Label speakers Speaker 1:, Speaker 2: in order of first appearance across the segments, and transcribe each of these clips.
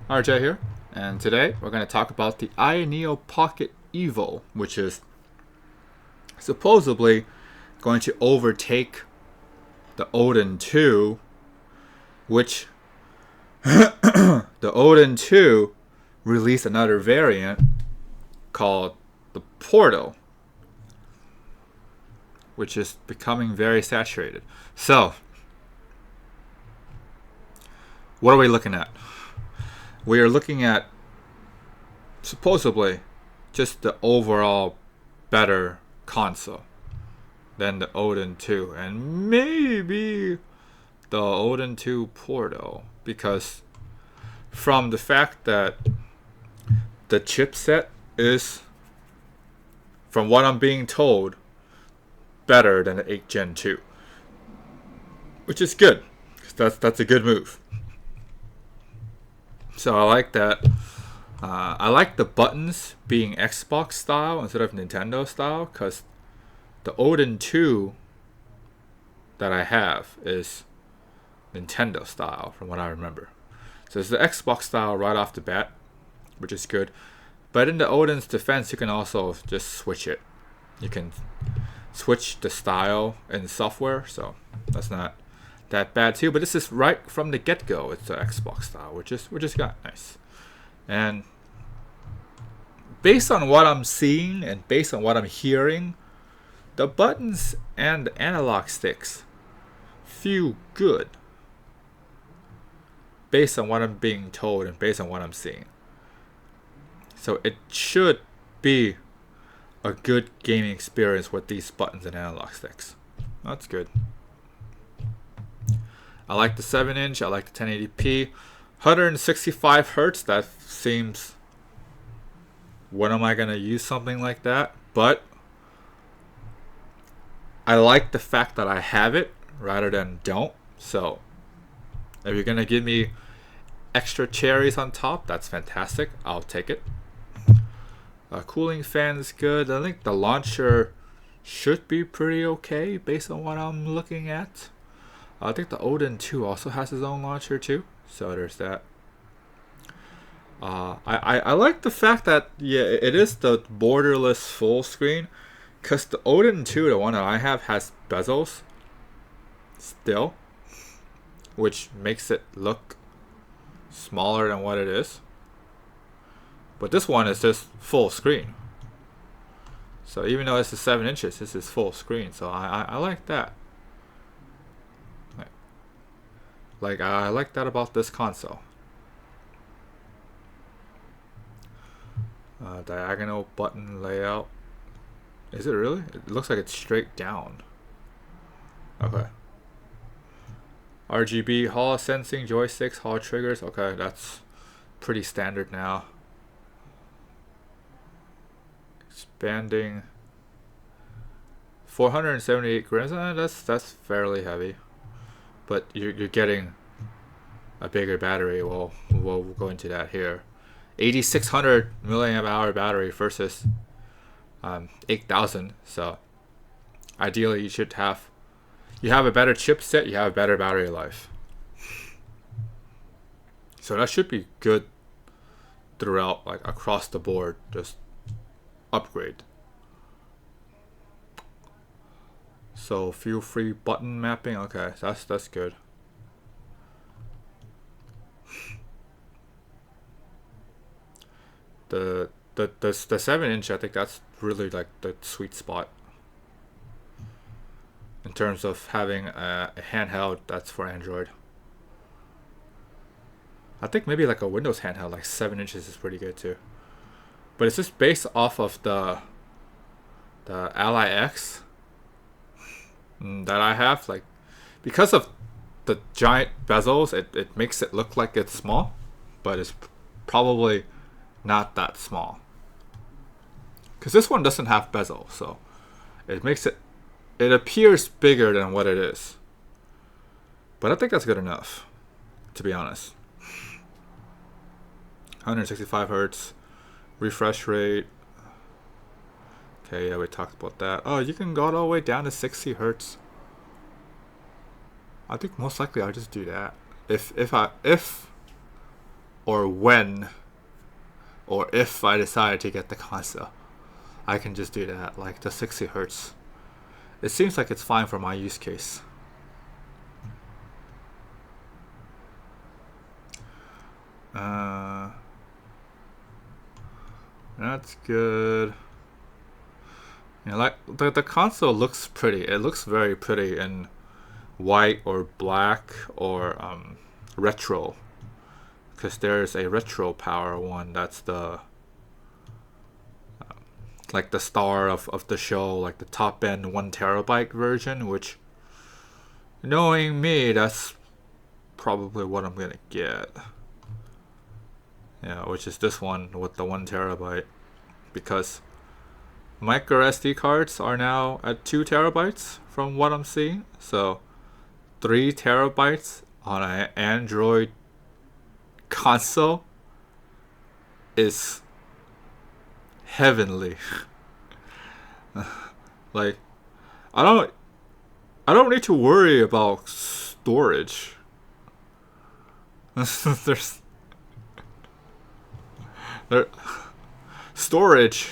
Speaker 1: RJ here, and today we're going to talk about the iNeo Pocket Evo, which is supposedly going to overtake the Odin 2, which the Odin 2 released another variant called the Portal, which is becoming very saturated. So, what are we looking at? We are looking at supposedly just the overall better console than the Odin 2, and maybe the Odin 2 Portal, because from the fact that the chipset is, from what I'm being told, better than the 8 Gen 2, which is good. That's a good move. So I like that. I like the buttons being Xbox style instead of Nintendo style, because the Odin 2 that I have is Nintendo style from what I remember. So it's the Xbox style right off the bat, which is good. But in the Odin's defense, you can also just switch it. You can switch the style in software, so that's not that bad too. But this is right from the get-go. It's the Xbox style, which is nice. And based on what I'm seeing and based on what I'm hearing, the buttons and the analog sticks feel good. Based on what I'm being told and based on what I'm seeing. So it should be a good gaming experience with these buttons and analog sticks. That's good. I like the 7-inch. I like the 1080p. 165 hertz. That seems. When am I going to use something like that? But I like the fact that I have it rather than don't. So if you're going to give me extra cherries on top, that's fantastic. I'll take it. Cooling fan is good. I think the launcher should be pretty okay based on what I'm looking at. I think the Odin 2 also has his own launcher too. So there's that. I like the fact that, yeah, it is the borderless full screen. Because the Odin 2, the one that I have, has bezels still, which makes it look smaller than what it is. But this one is just full screen. So even though this is 7 inches, this is full screen. So I like that. Like I like that about this console. Diagonal button layout. Is it really? It looks like it's straight down. Okay. RGB Hall sensing joysticks, Hall triggers. Okay, that's pretty standard now. Expanding 478 grams. That's fairly heavy, but you're getting a bigger battery. We'll go into that here. 8600 milliamp hour battery versus 8000. So ideally, you have a better chipset, you have a better battery life. So that should be good throughout, like across the board. Just upgrade. So feel free button mapping. Okay, that's good. The 7-inch, I think that's really like the sweet spot in terms of having a handheld that's for Android. I think maybe like a Windows handheld, like 7 inches, is pretty good too. But it's just based off of the Ally X that I have, like, because of the giant bezels, it makes it look like it's small, but it's probably not that small. Because this one doesn't have bezel, so it makes it appears bigger than what it is. But I think that's good enough, to be honest. 165 hertz, refresh rate. Okay, yeah, we talked about that. Oh, you can go all the way down to 60 hertz. I think most likely I'll just do that. If or when or if I decide to get the console, I can just do that, like the 60 hertz. It seems like it's fine for my use case. That's good. You know, like the console looks pretty. It looks very pretty in white or black or retro. Because there's a retro power one that's the like the star of the show, like the top end 1 terabyte version, which, knowing me, that's probably what I'm gonna get. Yeah, which is this one with the 1 terabyte, because micro SD cards are now at 2 terabytes from what I'm seeing. So 3 terabytes on an Android console is heavenly. Like, I don't need to worry about storage. There's storage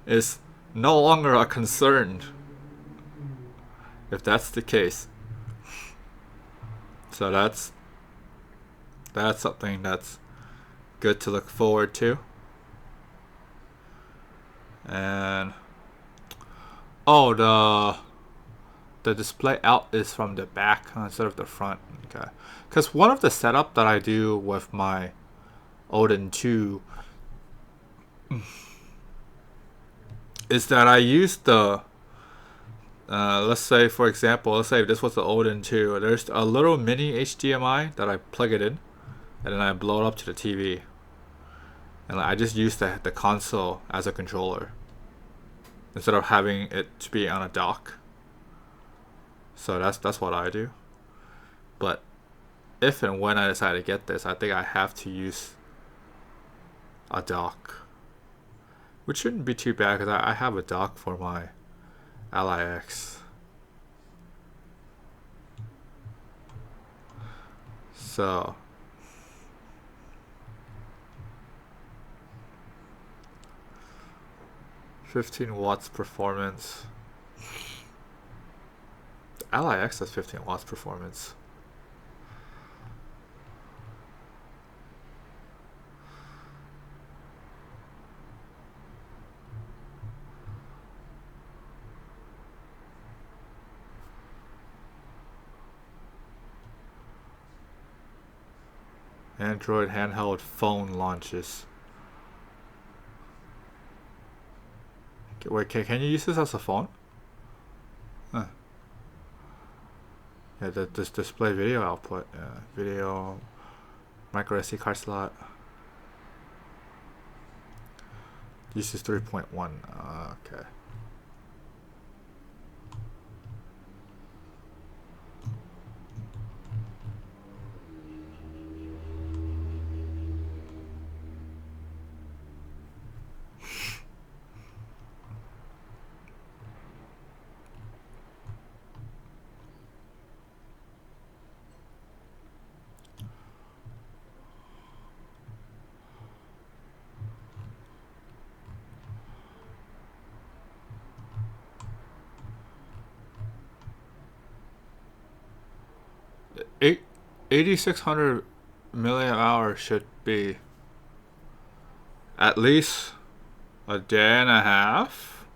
Speaker 1: is no longer a concern if that's the case. So that's something that's good to look forward to. And the display out is from the back instead of the front. Okay, because one of the setup that I do with my Odin 2 is that I use the let's say, for example, let's say if this was the Odin 2, there's a little mini HDMI that I plug it in, and then I blow it up to the TV, and I just use the console as a controller instead of having it to be on a dock. So that's what I do. But if and when I decide to get this, I think I have to use a dock, which shouldn't be too bad because I have a dock for my Ally X. So 15 watts performance. The Ally X has 15 watts performance. Android handheld phone launches. Wait, can you use this as a phone? Huh. Yeah, this display video output. Video, micro SD card slot. Uses 3.1. Okay. Eight, 8600 milliamp hours should be at least a day and a half.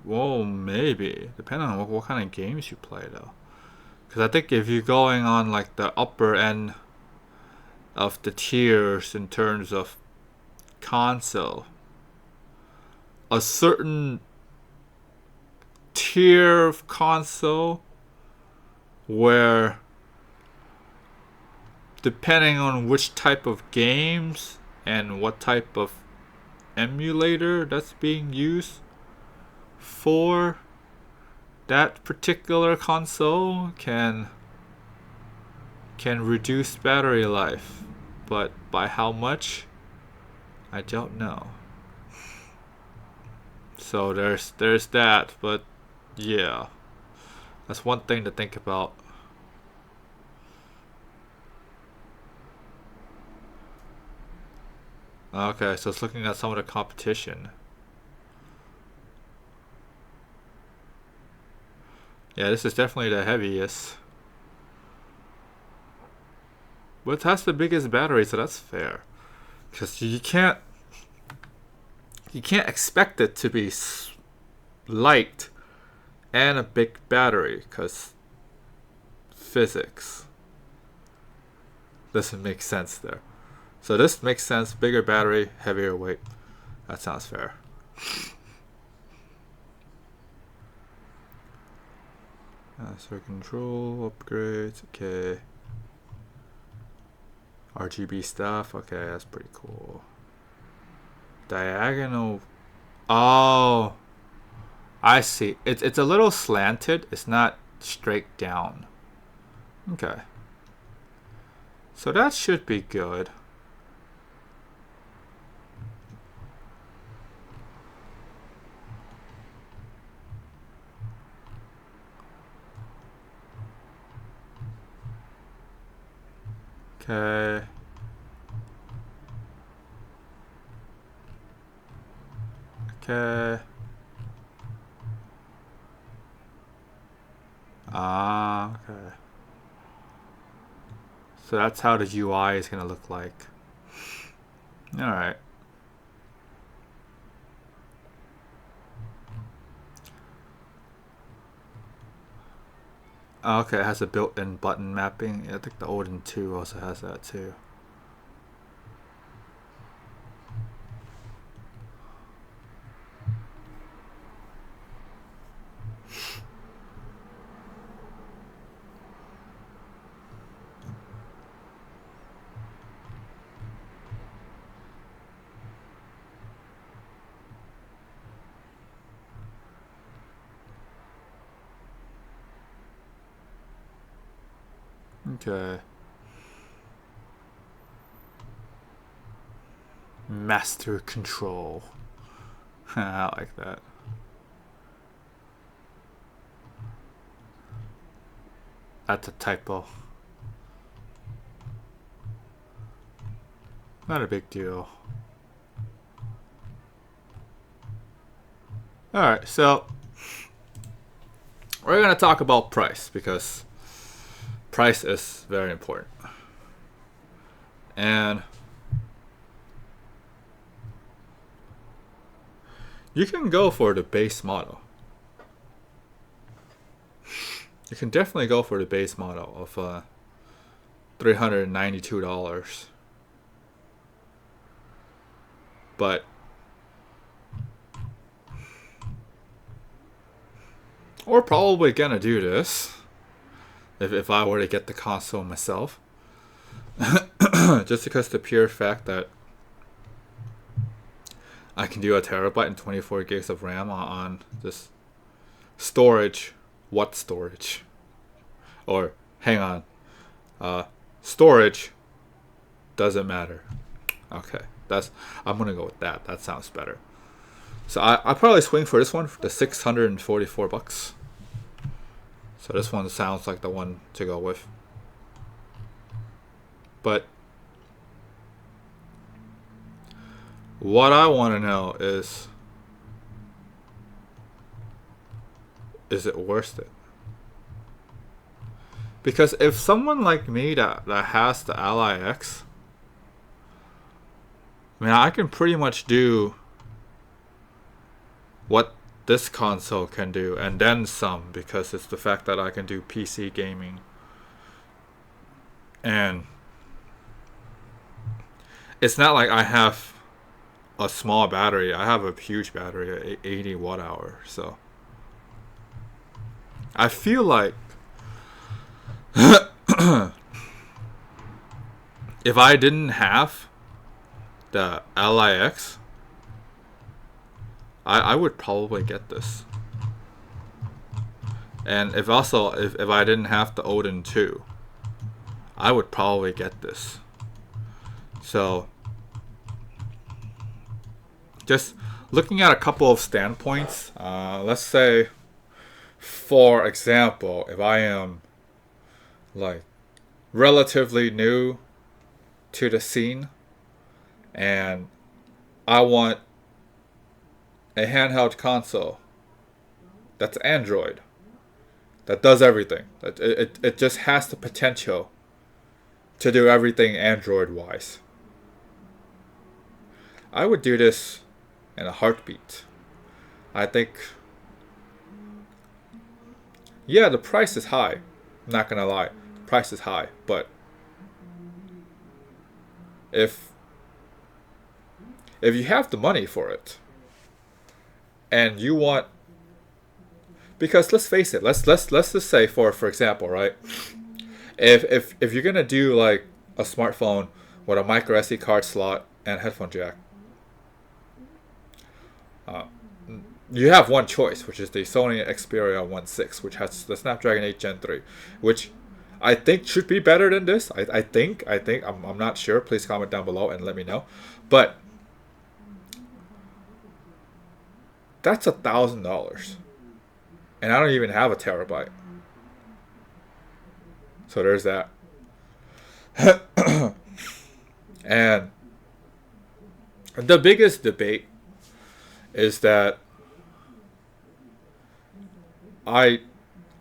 Speaker 1: Well, maybe depending on what kind of games you play, though. Because I think if you're going on like the upper end of the tiers in terms of console, a certain tier of console where, depending on which type of games and what type of emulator that's being used for that particular console, can reduce battery life, but by how much, I don't know. So there's that, but yeah, that's one thing to think about. Okay, so it's looking at some of the competition. Yeah, this is definitely the heaviest. But it has the biggest battery, so that's fair. Because you can't expect it to be light and a big battery, because physics doesn't make sense there. So this makes sense. Bigger battery, heavier weight. That sounds fair. So control upgrades. Okay. RGB stuff. Okay, that's pretty cool. Diagonal. Oh, I see. It's a little slanted. It's not straight down. Okay. So that should be good. Okay. Okay. Ah, okay. So that's how the UI is gonna look like. Alright. Okay, it has a built-in button mapping. I think the Odin 2 also has that too. Okay. Master control. I like that. That's a typo. Not a big deal. Alright, so we're gonna talk about price because price is very important. And you can go for the base model. You can definitely go for the base model of $392. But we're probably gonna do this if I were to get the console myself. Just because the pure fact that I can do a terabyte and 24 gigs of RAM on this storage. What storage? Or hang on, storage doesn't matter. Okay, I'm gonna go with that. That sounds better. So I probably swing for this one for the $644. So this one sounds like the one to go with. But what I want to know is it worth it? Because if someone like me that has the Ally X, I mean, I can pretty much do what this console can do and then some, because it's the fact that I can do PC gaming. And it's not like I have a small battery. I have a huge battery, 80 watt hour. So I feel like if I didn't have the Ally X, I would probably get this. And if I didn't have the Odin 2, I would probably get this. So just looking at a couple of standpoints, let's say, for example, if I am like relatively new to the scene and I want a handheld console that's Android, that does everything. It just has the potential to do everything Android wise. I would do this in a heartbeat. I think, yeah, the price is high. I'm not gonna lie, the price is high. But if you have the money for it, and you want, because let's face it, let's just say for example, right? If you're gonna do like a smartphone with a micro SD card slot and headphone jack, you have one choice, which is the Sony Xperia 1.6, which has the Snapdragon 8 Gen 3, which I think should be better than this. I think I'm not sure. Please comment down below and let me know. But that's $1,000, and I don't even have a terabyte. So there's that. And the biggest debate is that I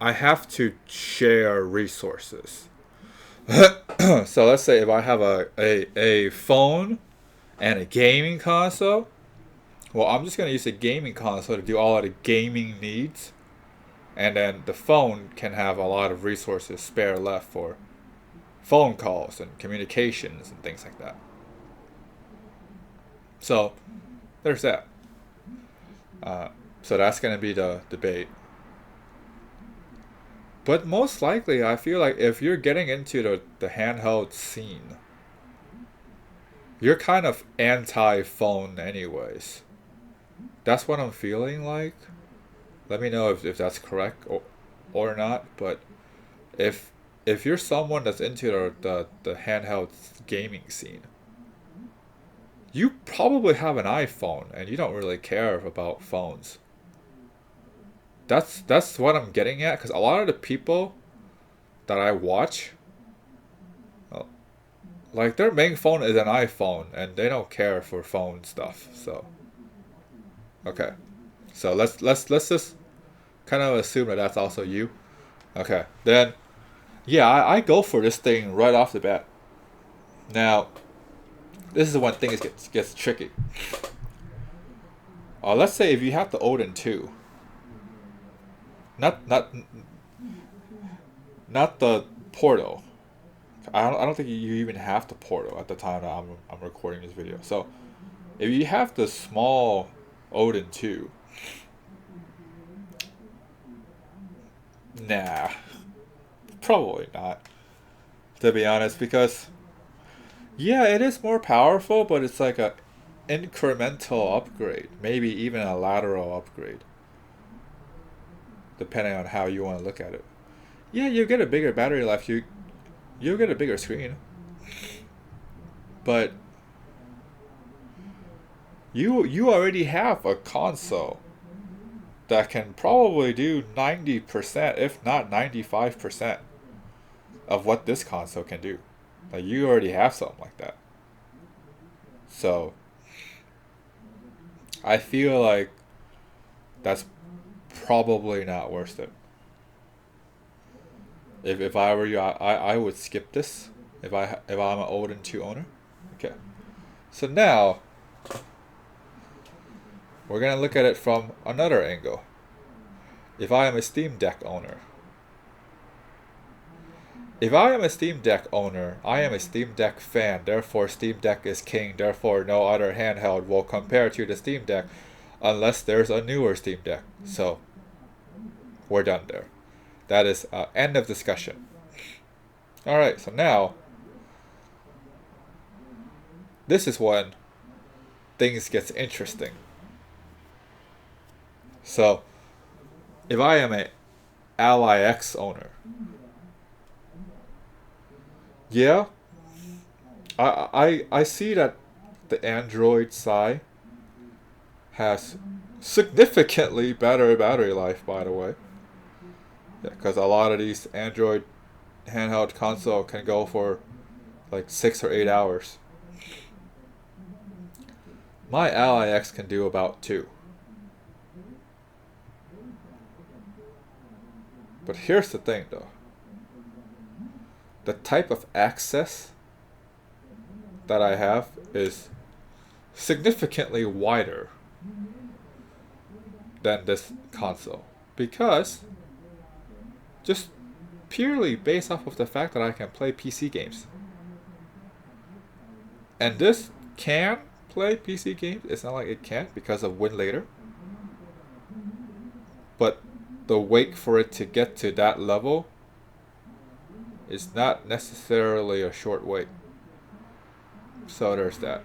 Speaker 1: have to share resources. So let's say if I have a phone and a gaming console, well, I'm just gonna use the gaming console to do all of the gaming needs, and then the phone can have a lot of resources spare left for phone calls and communications and things like that. So there's that. So that's gonna be the debate. But most likely, I feel like if you're getting into the handheld scene, you're kind of anti-phone anyways. That's what I'm feeling like. Let me know if that's correct or not. But if you're someone that's into the handheld gaming scene, you probably have an iPhone and you don't really care about phones. That's what I'm getting at, because a lot of the people that I watch, like, their main phone is an iPhone and they don't care for phone stuff. So okay, so let's just kind of assume that that's also you. Okay, then yeah, I go for this thing right off the bat. Now, this is when things gets tricky. Let's say if you have the Odin 2, not the Portal. I don't think you even have the Portal at the time that I'm recording this video. So if you have the small Odin 2, nah, probably not, to be honest, because yeah, it is more powerful, but it's like a incremental upgrade, maybe even a lateral upgrade, depending on how you want to look at it. Yeah, you get a bigger battery life, you'll get a bigger screen, but you already have a console that can probably do 90%, if not 95%, of what this console can do. Like, you already have something like that. So I feel like that's probably not worth it. If I were you, I would skip this if I'm an Odin 2 owner. Okay. So now we're gonna look at it from another angle. If I am a Steam Deck owner. If I am a Steam Deck owner, I am a Steam Deck fan, therefore Steam Deck is king, therefore no other handheld will compare to the Steam Deck unless there's a newer Steam Deck. So we're done there. That is end of discussion. Alright, so now this is when things gets interesting. So if I am a Ally X owner, yeah, I see that the Android side has significantly better battery life, by the way. Yeah, because a lot of these Android handheld console can go for like 6 or 8 hours. my Ally X can do about 2. But here's the thing though. The type of access that I have is significantly wider than this console. Because just purely based off of the fact that I can play PC games. And this can play PC games. It's not like it can't because of Win Later. But the wait for it to get to that level is not necessarily a short wait. So there's that.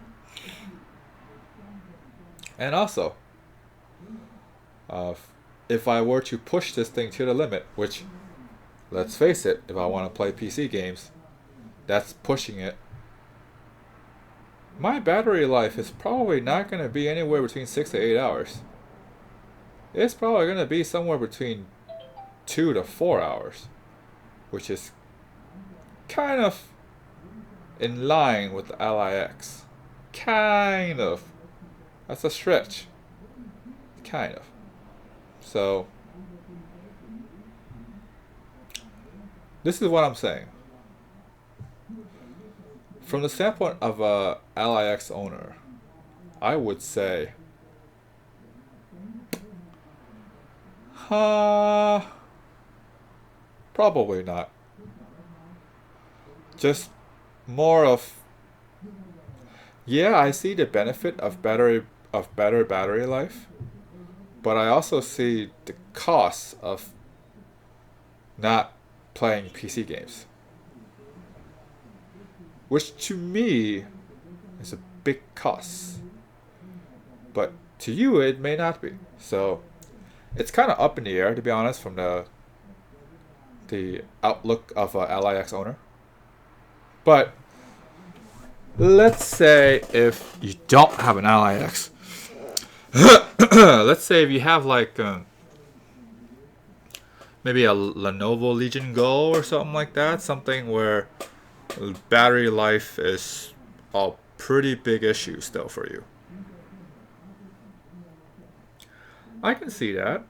Speaker 1: And also, if I were to push this thing to the limit, which, let's face it, if I want to play PC games, that's pushing it. My battery life is probably not going to be anywhere between 6 to 8 hours. It's probably going to be somewhere between 2 to 4 hours, which is kind of in line with the Ally X. Kind of. That's a stretch. Kind of. So, this is what I'm saying. From the standpoint of a Ally X owner, I would say, probably not. Just more of, yeah, I see the benefit of better battery life, but I also see the cost of not playing PC games, which to me is a big cost, but to you it may not be. So it's kind of up in the air, to be honest, from the outlook of an Ally X owner. But let's say if you don't have an Ally X, let's say if you have like maybe a Lenovo Legion Go or something like that, something where battery life is a pretty big issue still for you. I can see that.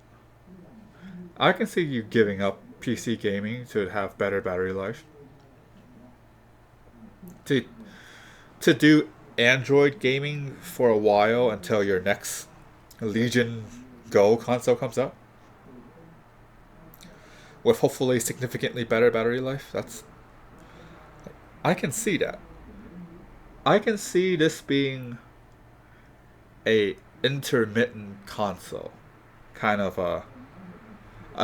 Speaker 1: I can see you giving up PC gaming to have better battery life. To do Android gaming for a while until your next Legion Go console comes out, with hopefully significantly better battery life. I can see that. I can see this being a intermittent console, kind of a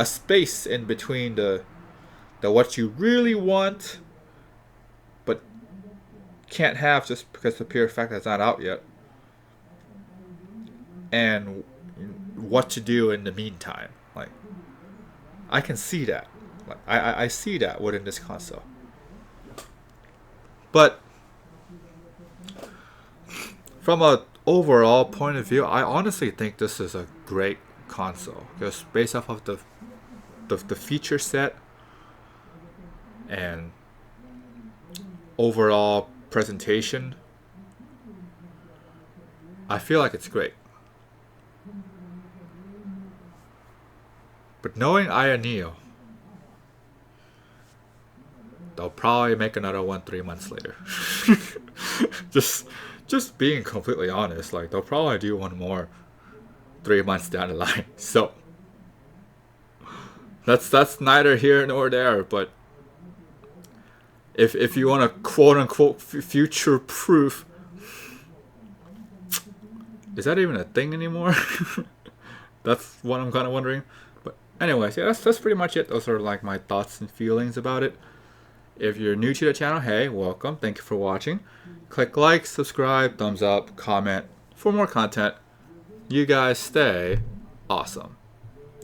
Speaker 1: space in between the what you really want but can't have just because of the pure fact that it's not out yet, and what to do in the meantime. Like, I can see that. Like, I see that within this console. But from a overall point of view, I honestly think this is a great console, because based off of the feature set and overall presentation, I feel like it's great. But knowing Ayaneo, they'll probably make another one 3 months later. just being completely honest, like, they'll probably do one more 3 months down the line. So that's neither here nor there. But if you want to quote unquote future proof, is that even a thing anymore? That's what I'm kind of wondering. But anyways, yeah, that's pretty much it. Those are like my thoughts and feelings about it. If you're new to the channel, hey, welcome. Thank you for watching. Click like, subscribe, thumbs up, comment for more content. You guys stay awesome.